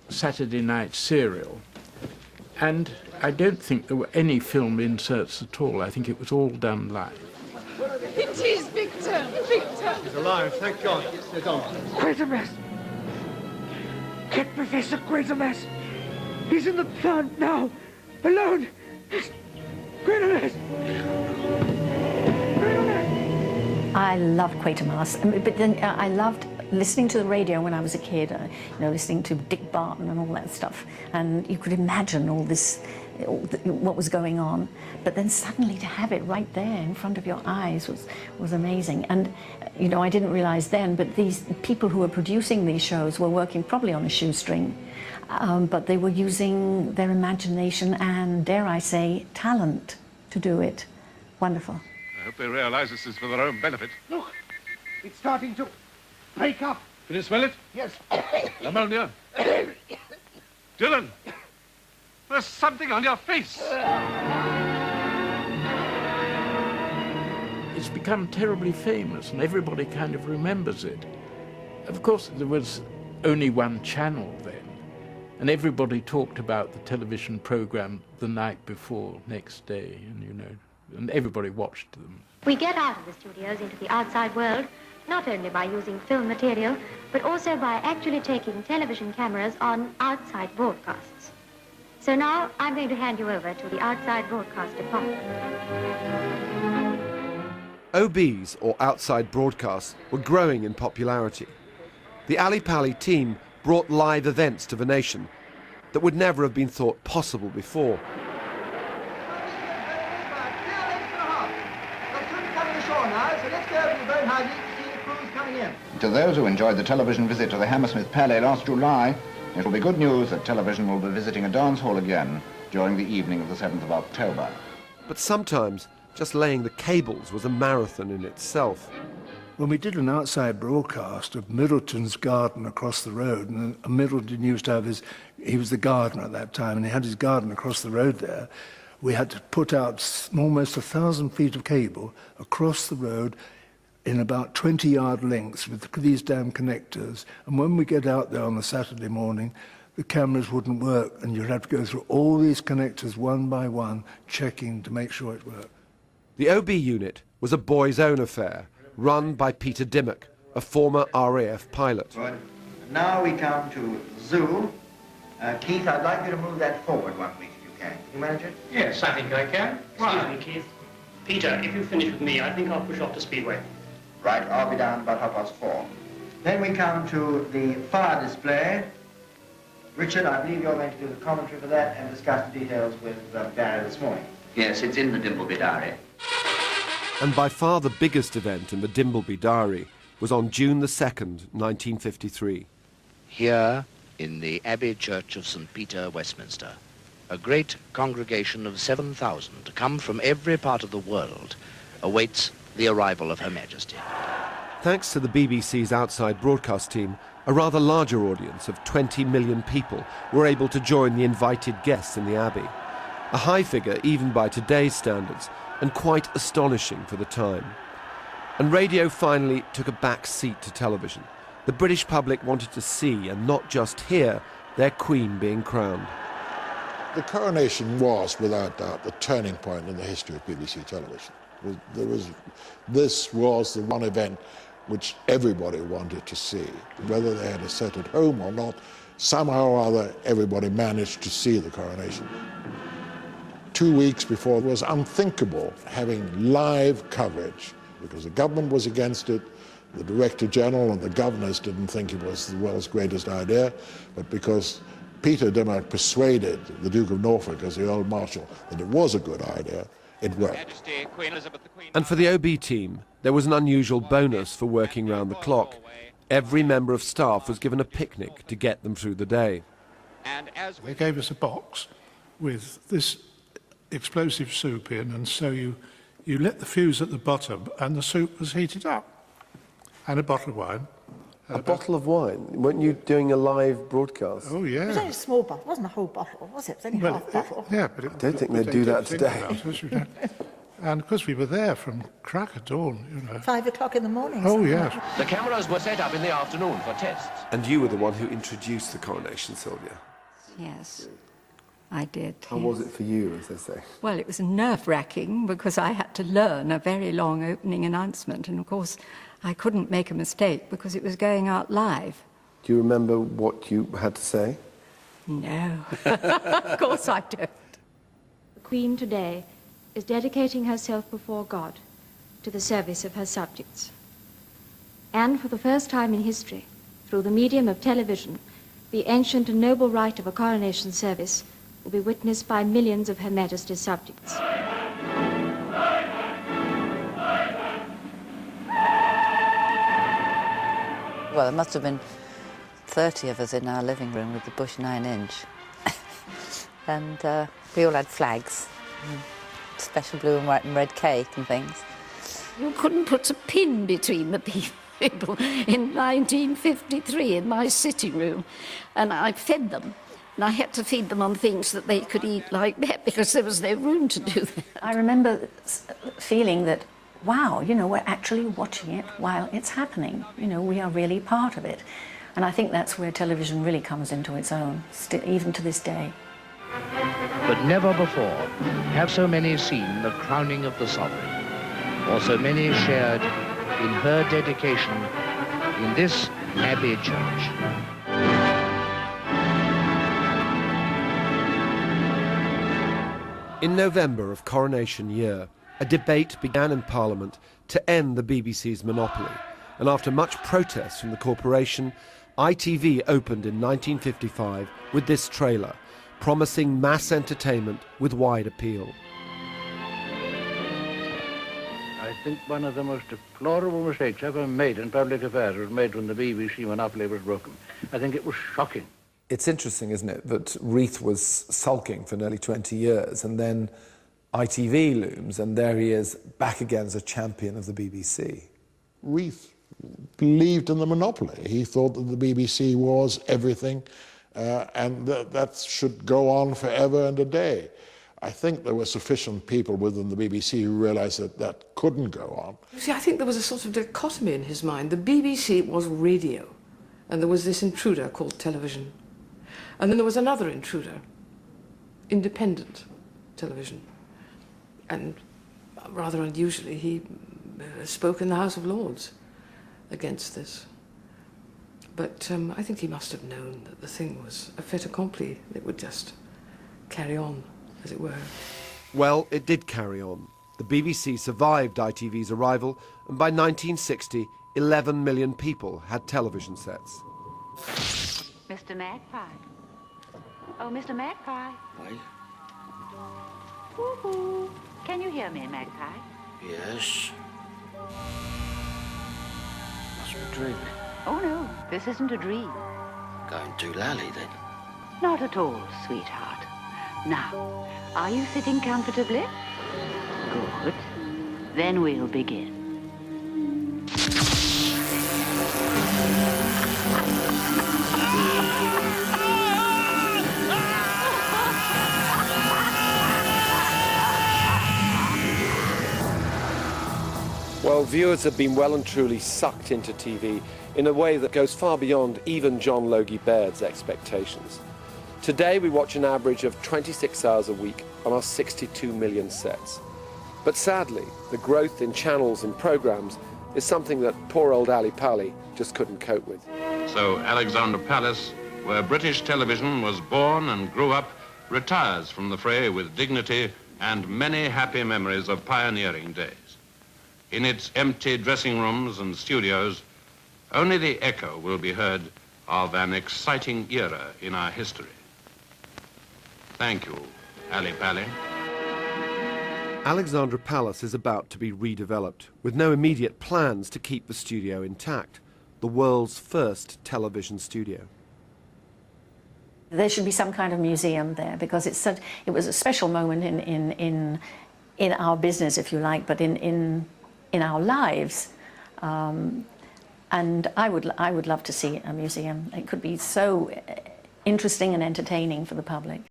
Saturday night serial. And I don't think there were any film inserts at all. I think it was all done live. It is Victor! Victor! He's alive, thank God. Sit on. Quatermass! Get Professor Quatermass! He's in the plant now! Alone! Quatermass! Quatermass! I loved Quatermass, but then I loved listening to the radio when I was a kid, you know, listening to Dick Barton and all that stuff, and you could imagine all this, what was going on, but then suddenly to have it right there in front of your eyes was amazing. And you know, I didn't realize then, but these people who were producing these shows were working probably on a shoestring, but they were using their imagination and, dare I say, talent to do it. Wonderful. I hope they realize this is for their own benefit. Look, it's starting to break up. Can you smell it? Yes. Ammonia. Dylan, there's something on your face. It's become terribly famous and everybody kind of remembers it. Of course, there was only one channel then, and everybody talked about the television program the night before, next day, and you know, and everybody watched them. We get out of the studios into the outside world, not only by using film material, but also by actually taking television cameras on outside broadcasts. So now I'm going to hand you over to the outside broadcast department. OBs, or outside broadcasts, were growing in popularity. The Ali Pali team brought live events to the nation that would never have been thought possible before. To those who enjoyed the television visit to the Hammersmith Palais last July, it will be good news that television will be visiting a dance hall again during the evening of the 7th of October. But sometimes just laying the cables was a marathon in itself. When we did an outside broadcast of Middleton's garden across the road, and Middleton used to have he was the gardener at that time, and he had his garden across the road there, we had to put out almost 1,000 feet of cable across the road in about 20-yard lengths with these damn connectors. And when we get out there on a Saturday morning, the cameras wouldn't work, and you'd have to go through all these connectors one by one, checking to make sure it worked. The OB unit was a boys' own affair, run by Peter Dimmock, a former RAF pilot. Good. Now we come to Zoom. Keith, I'd like you to move that forward 1 week if you can. Can you manage it? Yes, I think I can. Right. Excuse me, Keith. Peter, if you finish with me, I think I'll push off to Speedway. Right, I'll be down about 4:30. Then we come to the fire display. Richard, I believe you're going to do the commentary for that and discuss the details with Barry this morning. Yes, it's in the Dimbleby Diary. And by far the biggest event in the Dimbleby Diary was on June the 2nd, 1953. Here, in the Abbey Church of St. Peter, Westminster, a great congregation of 7,000, come from every part of the world, awaits the arrival of Her Majesty. Thanks to the BBC's outside broadcast team, a rather larger audience of 20 million people were able to join the invited guests in the Abbey. A high figure even by today's standards, and quite astonishing for the time. And radio finally took a back seat to television. The British public wanted to see, and not just hear, their Queen being crowned. The coronation was, without doubt, the turning point in the history of BBC television. This was the one event which everybody wanted to see. Whether they had a set at home or not, somehow or other everybody managed to see the coronation. 2 weeks before, it was unthinkable having live coverage because the government was against it, the Director General and the governors didn't think it was the world's greatest idea, but because Peter Dimmock persuaded the Duke of Norfolk as the Old Marshal that it was a good idea, it worked. And for the OB team, there was an unusual bonus for working round the clock. Every member of staff was given a picnic to get them through the day. They gave us a box with this explosive soup in, and so you lit the fuse at the bottom and the soup was heated up. And a bottle of wine. A bottle of wine? Weren't you doing a live broadcast? Oh, yeah. It was only a small bottle, it wasn't a whole bottle, was it? It was only half a bottle. Yeah, but I don't think they'd do that today. And of course we were there from crack of dawn, you know. 5 o'clock in the morning. Oh, yes. The cameras were set up in the afternoon for tests. And you were the one who introduced the coronation, Sylvia. Yes, I did. How was it for you, as they say? Well, it was nerve-wracking because I had to learn a very long opening announcement, and of course I couldn't make a mistake because it was going out live. Do you remember what you had to say? No, of course I don't. The Queen today is dedicating herself before God to the service of her subjects. And for the first time in history, through the medium of television, the ancient and noble rite of a coronation service will be witnessed by millions of Her Majesty's subjects. Well, there must have been 30 of us in our living room with the Bush 9-inch. And we all had flags, special blue and white and red cake and things. You couldn't put a pin between the people in 1953 in my sitting room, and I fed them. And I had to feed them on things that they could eat like that because there was no room to do that. I remember feeling that, wow, you know, we're actually watching it while it's happening. You know, we are really part of it. And I think that's where television really comes into its own, even to this day. But never before have so many seen the crowning of the sovereign, or so many shared in her dedication in this Abbey church. In November of Coronation Year, a debate began in Parliament to end the BBC's monopoly, and after much protest from the corporation, ITV opened in 1955 with this trailer, promising mass entertainment with wide appeal. I think one of the most deplorable mistakes ever made in public affairs was made when the BBC monopoly was broken. I think it was shocking. It's interesting, isn't it, that Reith was sulking for nearly 20 years, and then ITV looms, and there he is back again as a champion of the BBC. Reith believed in the monopoly. He thought that the BBC was everything, and that should go on forever and a day. I think there were sufficient people within the BBC who realised that that couldn't go on. You see, I think there was a sort of dichotomy in his mind. The BBC was radio, and there was this intruder called television. And then there was another intruder, independent television. And rather unusually, he spoke in the House of Lords against this. But I think he must have known that the thing was a fait accompli. It would just carry on, as it were. Well, it did carry on. The BBC survived ITV's arrival, and by 1960, 11 million people had television sets. Mr. Magpie. Oh, Mr. Magpie. Wait. Woo-hoo. Can you hear me, Magpie? Yes. Must be dreaming. Oh, no, this isn't a dream. Going too lally, then. Not at all, sweetheart. Now, are you sitting comfortably? Good. Then we'll begin. Well, viewers have been well and truly sucked into TV in a way that goes far beyond even John Logie Baird's expectations. Today we watch an average of 26 hours a week on our 62 million sets. But sadly, the growth in channels and programmes is something that poor old Ali Pali just couldn't cope with. So Alexandra Palace, where British television was born and grew up, retires from the fray with dignity and many happy memories of pioneering days. In its empty dressing rooms and studios, only the echo will be heard of an exciting era in our history. Thank you, Ali Pali. Alexandra Palace is about to be redeveloped, with no immediate plans to keep the studio intact, the world's first television studio. There should be some kind of museum there because it was a special moment in our business, if you like, but in our lives. And I would love to see a museum. It could be so interesting and entertaining for the public.